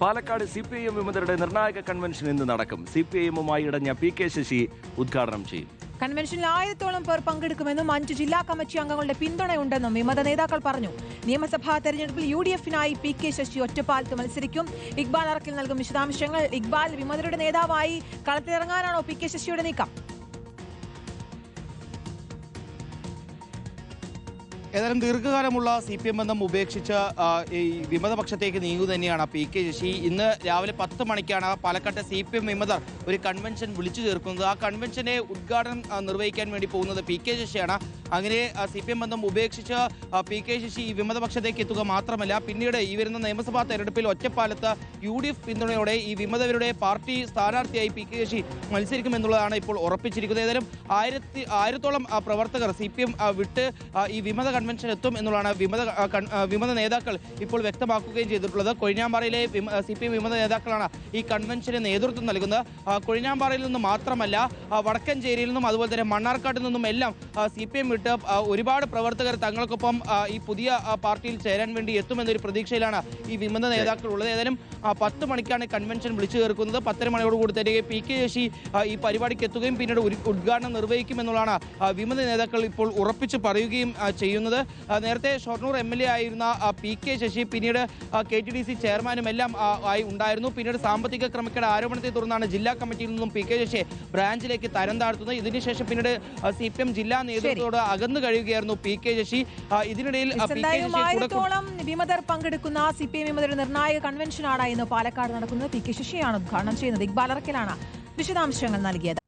Palakkad CPIM വിമതരുടെ നിർണായക convention ഇന്ന് നടക്കും. CPIMുമായി ഇടഞ്ഞ PK ശശി ഉദ്ഘാടനം ചെയ്യും. കൺവെൻഷനിൽ 1000-ഓളം പേർ പങ്കെടുക്കുമെന്നും 5 ജില്ലാ കമ്മിറ്റി അംഗങ്ങളുടെ പിന്തുണയുണ്ടെന്നും വിമത നേതാക്കൾ പറഞ്ഞു. നിയമസഭാ തെരഞ്ഞെടുപ്പിൽ UDF-നായി PK ശശി ഒറ്റപ്പാലത്ത് മത്സരിക്കും. ഇക്ബാൽ അറക്കൽ നൽകും വിശദാംശങ്ങൾ. ഇക്ബാൽ, വിമതരുടെ നേതാവായി കളത്തിലിറങ്ങാനാണോ PK ശശിയുടെ നീക്കം? ഏതായാലും ദീർഘകാലമുള്ള CPM ബന്ധം ഉപേക്ഷിച്ച് ഈ വിമതപക്ഷത്തേക്ക് നീങ്ങുക തന്നെയാണ് PK ശശി. ഇന്ന് രാവിലെ 10 മണിക്കാണ് പാലക്കാട്ടെ CPM വിമതർ ഒരു കൺവെൻഷൻ വിളിച്ചു ചേർക്കുന്നത്. ആ കൺവെൻഷനെ ഉദ്ഘാടനം നിർവഹിക്കാൻ വേണ്ടി പോകുന്നത് PK ശശിയാണ്. അങ്ങനെ CPM ബന്ധം ഉപേക്ഷിച്ച് PK ശശി ഈ വിമതപക്ഷത്തേക്ക് എത്തുക മാത്രമല്ല, പിന്നീട് ഈ വരുന്ന നിയമസഭാ തെരഞ്ഞെടുപ്പിൽ ഒറ്റപ്പാലത്ത് UDF പിന്തുണയോടെ ഈ വിമതരുടെ പാർട്ടി സ്ഥാനാർത്ഥിയായി PK ശശി മത്സരിക്കുമെന്നുള്ളതാണ് ഇപ്പോൾ ഉറപ്പിച്ചിരിക്കുന്നത്. ഏതായാലും 1000-ഓളം പ്രവർത്തകർ CPM വിട്ട് ഈ വിമത കൺവെൻഷൻ എത്തും എന്നുള്ളതാണ് വിമത നേതാക്കൾ ഇപ്പോൾ വ്യക്തമാക്കുകയും ചെയ്തിട്ടുള്ളത്. കൊഴിഞ്ഞാമ്പാറയിലെ CPM വിമത നേതാക്കളാണ് ഈ കൺവെൻഷന് നേതൃത്വം നൽകുന്നത്. കൊഴിഞ്ഞാമ്പാറയിൽ നിന്ന് മാത്രമല്ല, വടക്കഞ്ചേരിയിൽ നിന്നും അതുപോലെ തന്നെ മണ്ണാർക്കാട്ടിൽ നിന്നും എല്ലാം CPM വിട്ട് ഒരുപാട് പ്രവർത്തകർ തങ്ങൾക്കൊപ്പം ഈ പുതിയ പാർട്ടിയിൽ ചേരാൻ വേണ്ടി എത്തുമെന്നൊരു പ്രതീക്ഷയിലാണ് ഈ വിമത നേതാക്കൾ ഉള്ളത്. ഏതായാലും 10 മണിക്കാണ് കൺവെൻഷൻ വിളിച്ചു ചേർക്കുന്നത്. 10:30 മണിയോടുകൂടി തന്നെ PK ശശി ഈ പരിപാടിക്ക് എത്തുകയും പിന്നീട് ഉദ്ഘാടനം നിർവഹിക്കുമെന്നുള്ളതാണ് വിമത നേതാക്കൾ ഇപ്പോൾ ഉറപ്പിച്ച് പറയുകയും ചെയ്യുന്നത്. നേരത്തെ ഷൊർണൂർ MLA ആയിരുന്ന PK ശശി പിന്നീട് KTDC ചെയർമാനും എല്ലാം ആയി ഉണ്ടായിരുന്നു. പിന്നീട് സാമ്പത്തിക ക്രമക്കേട് ആരോപണത്തെ തുടർന്നാണ് ജില്ലാ കമ്മിറ്റിയിൽ നിന്നും PK ശശിയെ ബ്രാഞ്ചിലേക്ക് തരം താഴ്ത്തുന്നത്. ഇതിനുശേഷം പിന്നീട് CPM ജില്ലാ നേതൃത്വത്തോട് അകന്നു കഴിയുകയായിരുന്നു PK ശശി. ഇതിനിടയിൽ വിമതർ പങ്കെടുക്കുന്ന CPM വിമതരുടെ നിർണായക കൺവെൻഷനാണ് ഇന്ന് പാലക്കാട് നടക്കുന്നത്. PK ശശിയാണ് ഉദ്ഘാടനം ചെയ്യുന്നത്. ഇക്ബാൽ അറക്കലാണ് വിശദാംശങ്ങൾ നൽകിയത്.